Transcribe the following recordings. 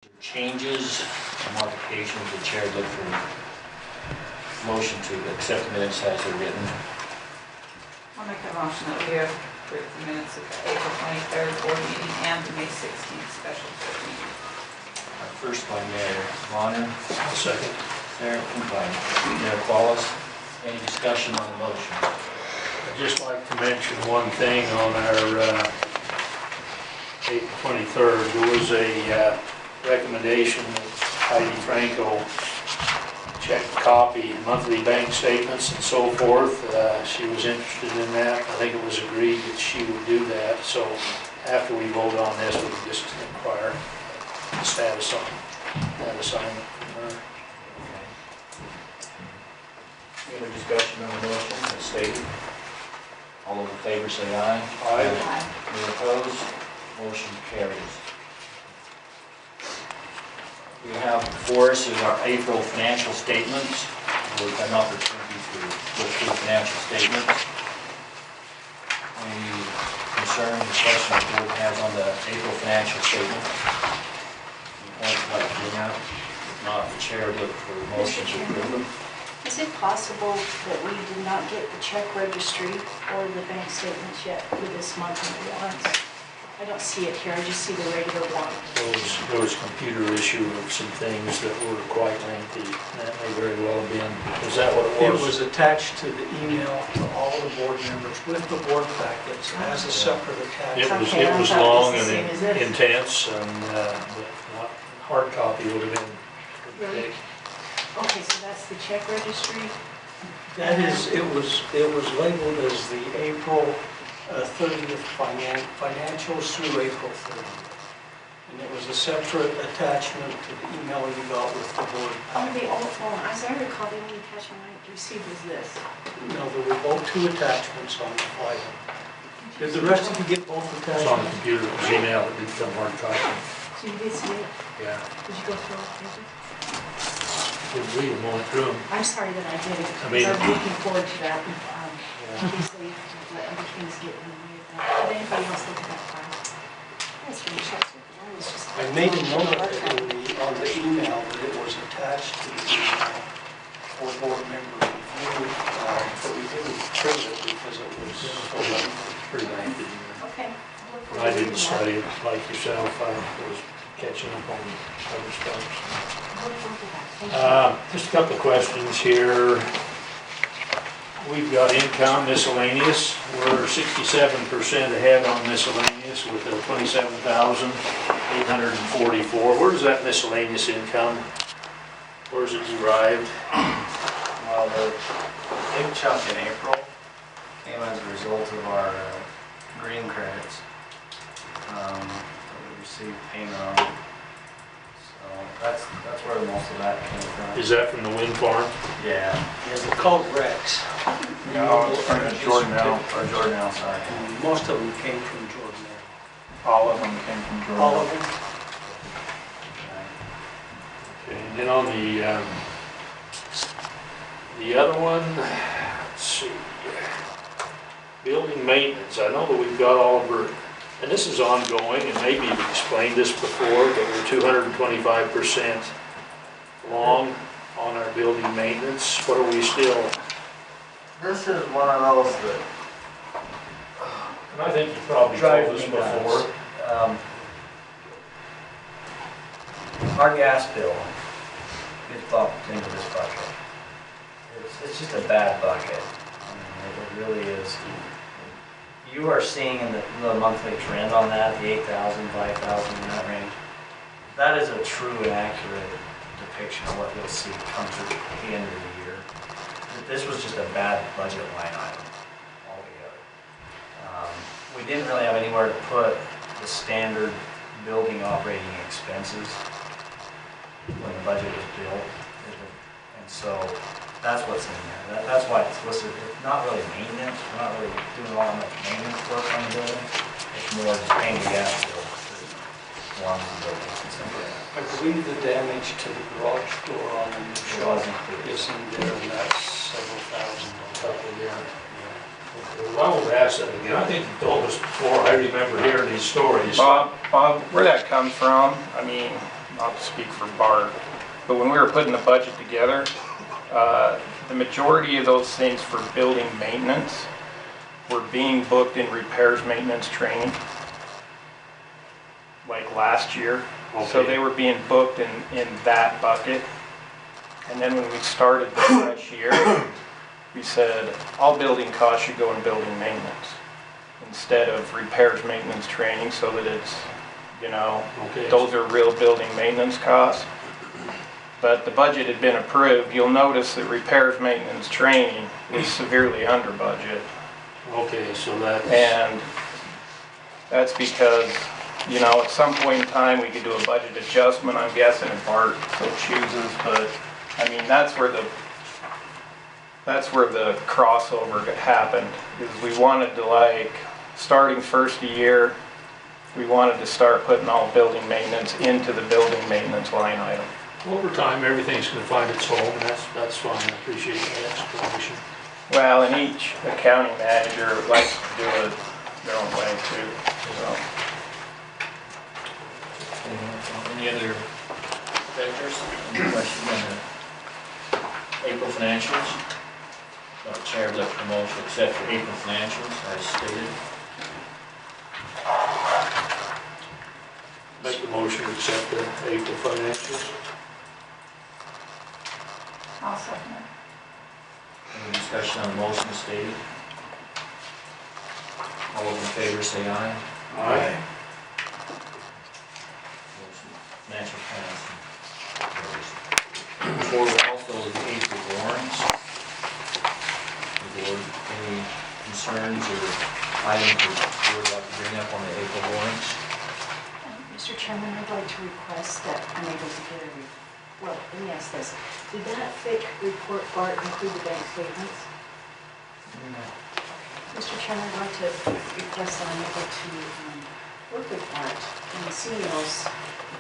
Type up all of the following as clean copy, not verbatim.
Changes and modifications, the chair look for motion to accept the minutes as they're written. I'll make a motion that we approve the minutes of the April 23rd board meeting and the May 16th special board meeting. First by Mayor Bonner. I'll second. Second by Mayor Wallace. Any discussion on the motion? I'd just like to mention one thing on our April 23rd. There was a recommendation that Heidi Franco check copy monthly bank statements and so forth. She was interested in that. I think it was agreed that she would do that. So after we vote on this, we can just inquire the status on that assignment from her. Any other discussion on the motion as stated? All those in favor say aye. Aye. Any opposed? Motion carries. We have before us is our April financial statements. We've had an opportunity to look through the financial statements. Any concerns or questions the board has on the April financial statement? Any points you'd like to bring out? If not, the chair would look for motion to approve them. Is it possible that we did not get the check registry or the bank statements yet for this month in warrants? I don't see it here, I just see the regular warrant. There was a computer issue of some things that were quite lengthy. That may very well have been. Is that what it was? It was attached to the email to all the board members with the board packets as a separate attachment. It was long and intense, and but not hard copy would have been Really? big. Okay, so that's the check registry? That is, it was labeled as the April 30th financials through April 30th. And it was a separate attachment to the email you got with the board packet. As I recall, the only attachment I received was this. No, there were both two attachments on the file. Did the rest of you get both It was on the attachments? computer, it was email, it didn't come hard copy. So you did see it? Yeah. Did you go through it? Didn't read them, only through them. I'm sorry that I didn't, I because mean- I'm looking forward to that. In case they let other things get in the way of that. Did anybody else look at that file? Yes, from the checks. I made a note of it on the email that it was attached to the email for board member review, but we didn't print it because it was so lengthy. Pretty lengthy. Okay. I didn't study it like yourself, I was catching up on other stuff. Just a couple of questions here. We've got income miscellaneous. We're 67% ahead on miscellaneous with a 27,844. Where does that miscellaneous income? Where is it derived? Well, the big chunk in April came as a result of our green credits that we received payment on. So that's where most of that came from. Is that from the wind farm? Yeah. Is it called Rex? No, it's from Jordanelle, or Jordanelle, sorry. And most of them came from Jordanelle. All of them came from Jordanelle. All of them? Okay, and then on the other one, let's see, building maintenance. I know that we've got all of our, and this is ongoing, and maybe you've explained this before, but we're 225% long on our building maintenance. What are we still? This is one of those that And I think you probably drive told us me before. nuts. Our gas bill gets bumped into this bucket. It's just a bad bucket. I mean, it really is. You are seeing in the monthly trend on that, the 8,000, 5,000 in that range. That is a true and accurate depiction of what you'll see come through the end of the year. This was just a bad budget line item altogether. We didn't really have anywhere to put the standard building operating expenses when the budget was built. And so that's what's in there. That's why it's listed. It's not really maintenance. We're not really doing all that much maintenance work on the building. It's more just paying the gas bill that belongs to the building. I believe the damage to the garage door on the new shop is in there, and that's several thousand on top of that. Well, I won't ask that again. I think you told us before. I remember hearing these stories. Bob, where that comes from, I mean, not to speak for Bart, but when we were putting the budget together, the majority of those things for building maintenance were being booked in repairs maintenance training, like last year. So Okay. they were being booked in that bucket. And then when we started the fresh year, we said, all building costs should go in building maintenance instead of repairs maintenance training, so that it's, you know, Okay. those are real building maintenance costs. But the budget had been approved. You'll notice that repairs maintenance training is severely under budget. Okay, so that's, And that's because, you know, at some point in time, we could do a budget adjustment, I'm guessing, if Bart so chooses, but, I mean, that's where the crossover happened, is we wanted to, like, starting first of the year, we wanted to start putting all building maintenance into the building maintenance line item. over time, everything's gonna find its home, and that's fine, I appreciate that explanation. Well, and each accounting manager likes to do it their own way too, so. Any other vectors? Any questions on the April financials? The chair would like the motion to accept the April financials as stated. Make the motion to accept the April financials. I'll second it. Any discussion on the motion as stated? All those in favor say aye. Aye. Motion, financial plans carries. Before we also the April warrants. The board, any concerns or items the board would like to bring up on the April warrants? Mr. Chairman, I'd like to request that I'm able to get a, well, let me ask this. Did that thick report, Bart, include the bank statements? Mr. Chairman, I'd like to request that I'm able to work with Bart in seeing those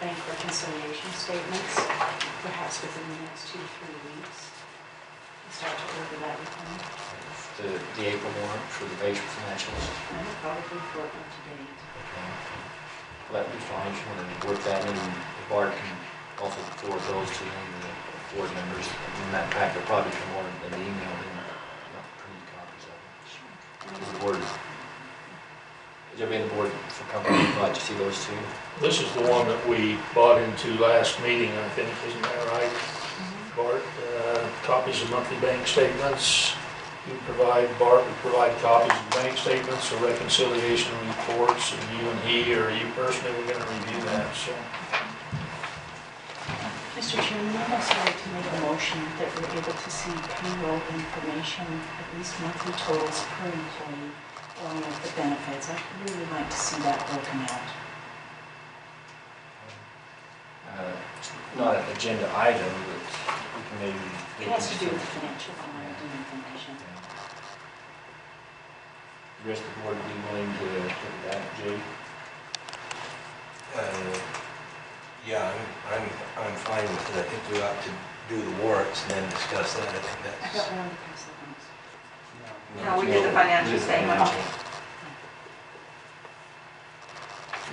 bank reconciliation statements, perhaps within the next 2 to 3 weeks. And start to order that with him. The April warrant for the April financials. And probably for up to date. Okay. Well, that'd be fine, if you want to work that in, the Bart can also forward those to them, the board members. In that pack, they'll probably come more in the email than not printed copies of them. The board, is everybody on the board for company, glad to see those two? This is the one that we bought into last meeting, I think, isn't that right, Bart? Copies of monthly bank statements. You provide, Bart would provide copies of bank statements or reconciliation reports, and you and he or you personally were gonna review that, so. Mr. Chairman, I'd also like to make a motion that we're able to see payroll information, at least monthly totals per employee, along with the benefits. I'd really like to see that broken out. It's not an agenda item, but we can maybe. It has to do with the financial auditing information. The rest of the board would be willing to look at that, Jay? Yeah, I'm fine with it. I think we ought to do the warrants and then discuss that. I think I that's. got one to pass that on. No, we did the financial statement.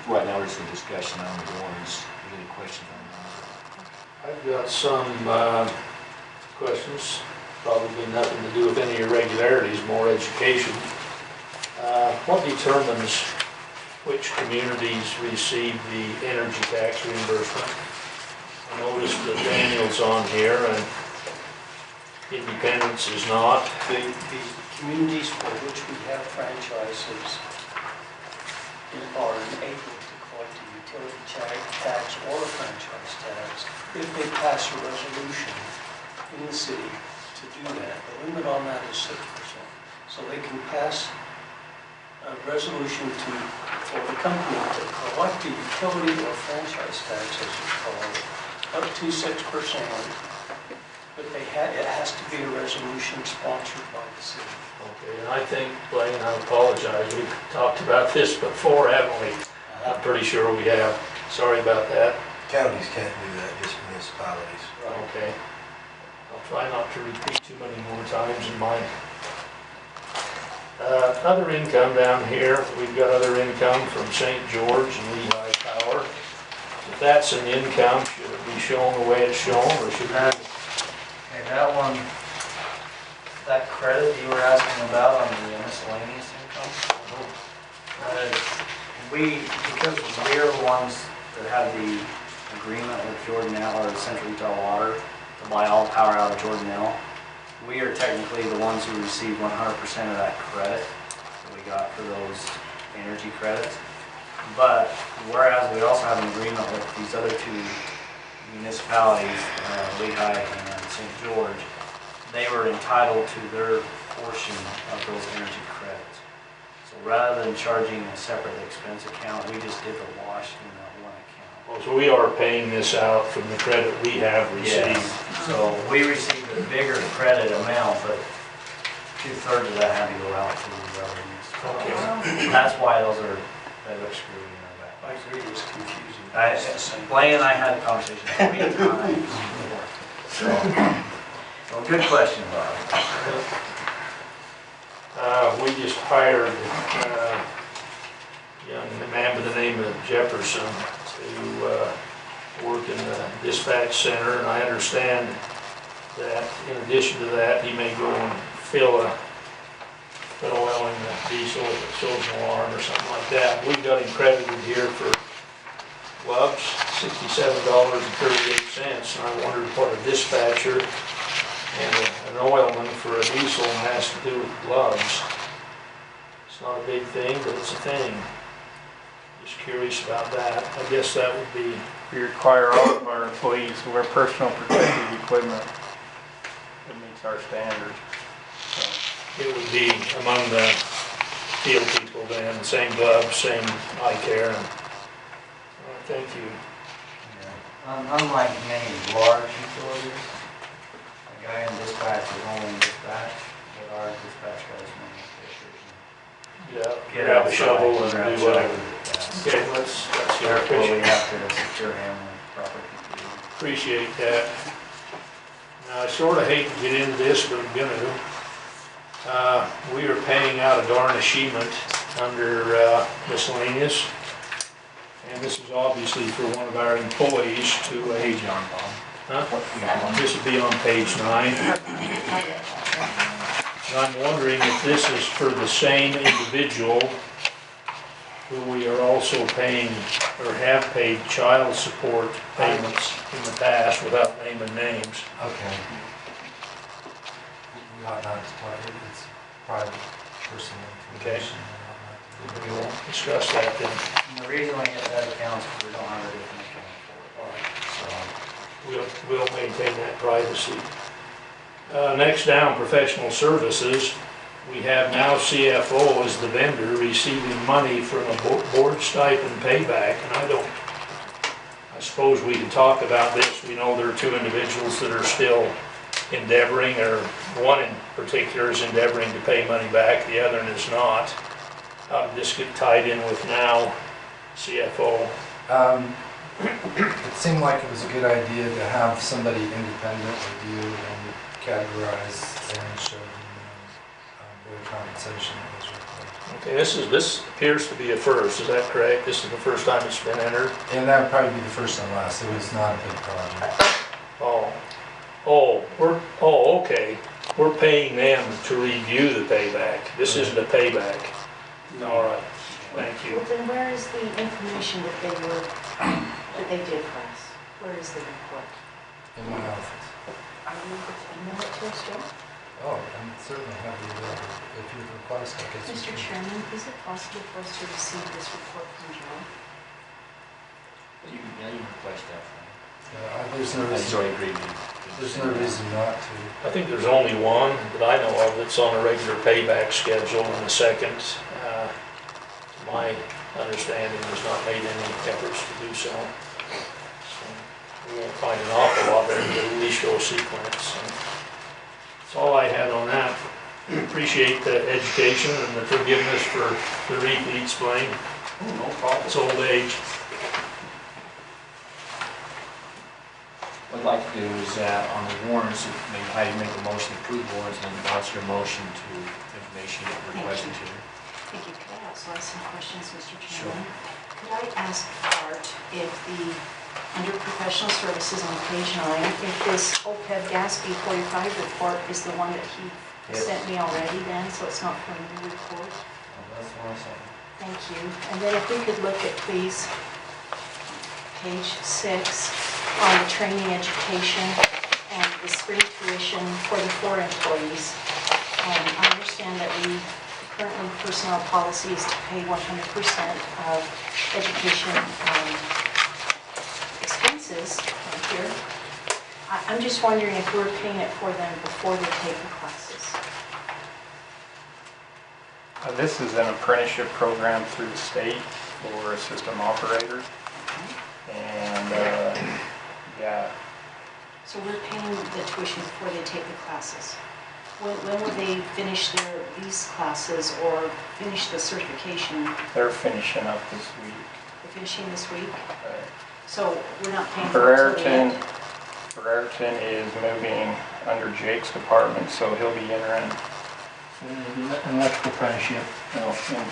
Right now, we're just in discussion on the warrants. Any questions on that? I've got some questions, probably nothing to do with any irregularities, more education. What determines which communities receive the energy tax reimbursement? I noticed that Daniel's on here and Independence is not. The communities for which we have franchises are able to collect a utility tax or a franchise tax if they pass a resolution in the city to do that. The limit on that is 6%. So they can pass a resolution for the company to collect a utility or franchise tax, as you call it, up to 6%. But it has to be a resolution sponsored by the city. Okay, and I think, Blaine, I apologize, we've talked about this before, haven't we? I'm pretty sure we have. Sorry about that. Counties can't do that, just municipalities. Okay. I'll try not to repeat too many more times in mine. Other income down here, we've got other income from St. George and Lehigh Power. If that's an income, should it be shown the way it's shown, or should it? Okay, that one, that credit you were asking about on the miscellaneous income, because we're the ones that have the agreement with Jordanelle or Central Utah Water to buy all the power out of Jordanelle, we are technically the ones who receive 100% of that credit that we got for those energy credits. But whereas we also have an agreement with these other two municipalities, Lehigh and St. George, they were entitled to their portion of those energy credits. So rather than charging a separate expense account, we just did the wash in that one account. Oh, so we are paying this out from the credit we have received. Yes. So we received a bigger credit amount, but 2/3 of that had to go out to the other municipalities. That's why those are, they look screwy in our back. I agree, it's confusing. Blaine and I had a conversation 3 times. So good question, Bob. We just hired a young man by the name of Jefferson to work in the dispatch center, and I understand that in addition to that, he may go and fill oil in the diesel if it shows an alarm or something like that. We've got him credited here for gloves, $67.38, and I wondered what a dispatcher and an oilman for a diesel has to do with gloves. It's not a big thing, but it's a thing. Just curious about that. I guess that would be, We require all of our employees to wear personal protective equipment that meets our standards. So, it would be among the field people then, same gloves, same eye care. And, thank you. Unlike many large utilities, a guy in dispatch is only in dispatch, but our dispatch guys mainly fishers. Yeah, Get grab out a shovel and grab do whatever. shovel. Okay, that's your Therefore, we appreciate. have to secure him with proper PPE. Appreciate that. Now, I sort of hate to get into this, but I'm gonna. We are paying out a garnishment under miscellaneous. And this is obviously for one of our employees to a, this would be on page 9. And I'm wondering if this is for the same individual who we are also paying or have paid child support payments in the past without naming names. Okay. We ought not to talk, it's private personal information. We won't discuss that then. And the reason we get that account is because we don't have a different account for it. So, We'll maintain that privacy. Next down, professional services. We have now CFO as the vendor receiving money from a board stipend payback, and I suppose we can talk about this. We know there are two individuals that are still endeavoring, or one in particular is endeavoring to pay money back, the other is not. How did this get tied in with now CFO? It seemed like it was a good idea to have somebody independent review and categorize and show the board compensation that was required. Okay, this appears to be a first, is that correct? This is the first time it's been entered? And that would probably be the first and last. It was not a big project. Okay. We're paying them to review the payback. This isn't a payback. All right, thank you. Well, then where is the information that they did for us? Where is the report? In my office. Are you able to email it to us, Joe? Oh, I'm certainly happy to do it. If you request, I guess. Mr. Chairman, is it possible for us to receive this report from Joe? You can request that from There's no him. He's reason, already agreed to. there's no reason not to. I think there's only one that I know of that's on a regular payback schedule, and the second, to my understanding, has not made any efforts to do so. We won't find an awful lot there, but at least show a sequence. That's all I had on that. Appreciate the education and the forgiveness for the repeats, Blaine. No problem. It's old age. What I'd like to do is, on the warrants, maybe how you make a motion to approve warrants, and what's your motion to information you're requesting to? Thank you. Could I also ask some questions, Mr. Sure. Chairman? Could I ask Art if the under professional services on page 9, if this OPEB gas B45 report is the one that he Yes. sent me already then, so it's not from the report. That's what I'm saying. Thank you. And then if we could look at, please, page 6 on the training education and the spring tuition for the 4 employees. I understand that we currently personnel policy is to pay 100% of education expenses right here. I'm just wondering if we're paying it for them before they take the classes. This is an apprenticeship program through the state for system operators. And, yeah, So we're paying the tuition before they take the classes. When will they finish these classes or finish the certification? they're finishing up this week. They're finishing this week? Right. So we're not paying for it till the end? Brereton is moving under Jake's department, so he'll be entering, Electrical apprenticeship.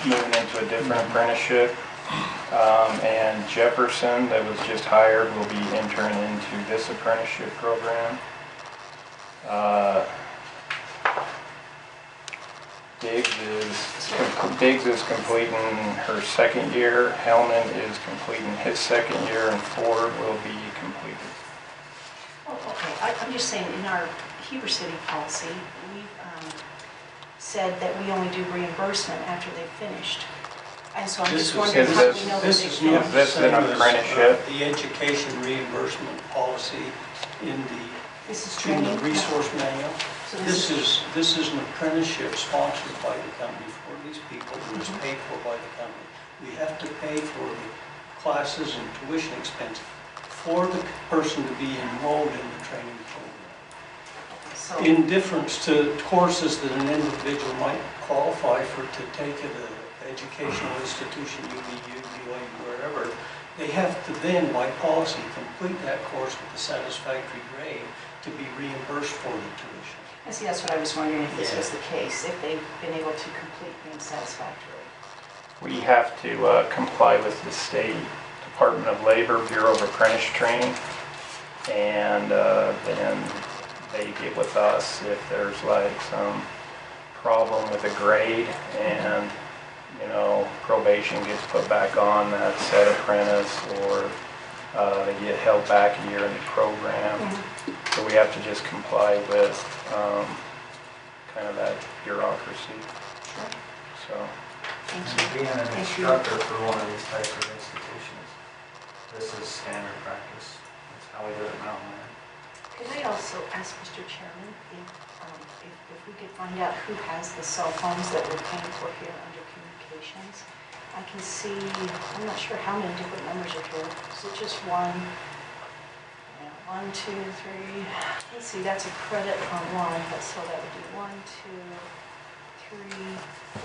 moving into a different apprenticeship. And Jefferson, that was just hired, will be entering into this apprenticeship program. Diggs is completing her second year, Hellman is completing his second year, and Ford will be completed. Oh, okay. I'm just saying, in our Heber City policy, we've said that we only do reimbursement after they've finished. And so I'm This just is- wondering how do we know that This they've is not finished? the This is an same as apprenticeship. the education reimbursement policy in This is the training? resource manual. So This is an apprenticeship sponsored by the company for these people who is paid for by the company. We have to pay for the classes and tuition expense for the person to be enrolled in the training program. So, In difference to courses that an individual might qualify for to take at an educational institution, UVU, BYU, wherever, they have to then, by policy, complete that course with a satisfactory grade to be reimbursed for the tuition. I see, that's what I was wondering, if this was the case, if they've been able to complete things satisfactorily. We have to comply with the State Department of Labor Bureau of Apprentice Training, and then they get with us if there's like some problem with a grade, and probation gets put back on that said apprentice, or they get held back a year in the program. So we have to just comply with kind of that bureaucracy. So. Being an instructor for one of these types of institutions, this is standard practice. That's how we do it in Mountain Land. Could I also ask Mr. Chairman if we could find out who has the cell phones that we're paying for here under communications? I can see, I'm not sure how many different numbers are here. Is it just one? Yeah, 1, 2, 3. Let's see, that's a credit on one. So that would be 1, 2, 3,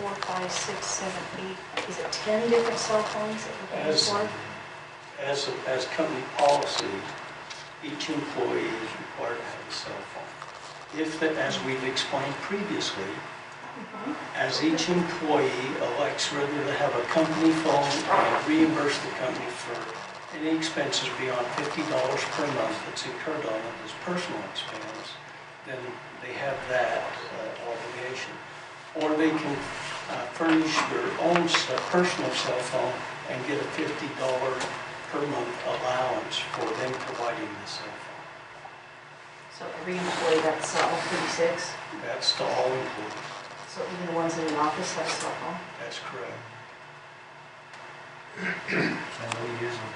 4, 5, 6, 7, 8. Is it 10 different cell phones that we're paying for? As company policy, each employee is required to have a cell phone. As we've explained previously, as each employee elects whether to have a company phone and reimburse the company for any expenses beyond $50 per month that's incurred on it as personal expense, then they have that obligation. Or they can furnish their own personal cell phone and get a $50 per month allowance for them providing the cell phone. So every employee, that's all 36? That's to all employees. So even the ones in the office have a cell phone? That's correct. And we use them.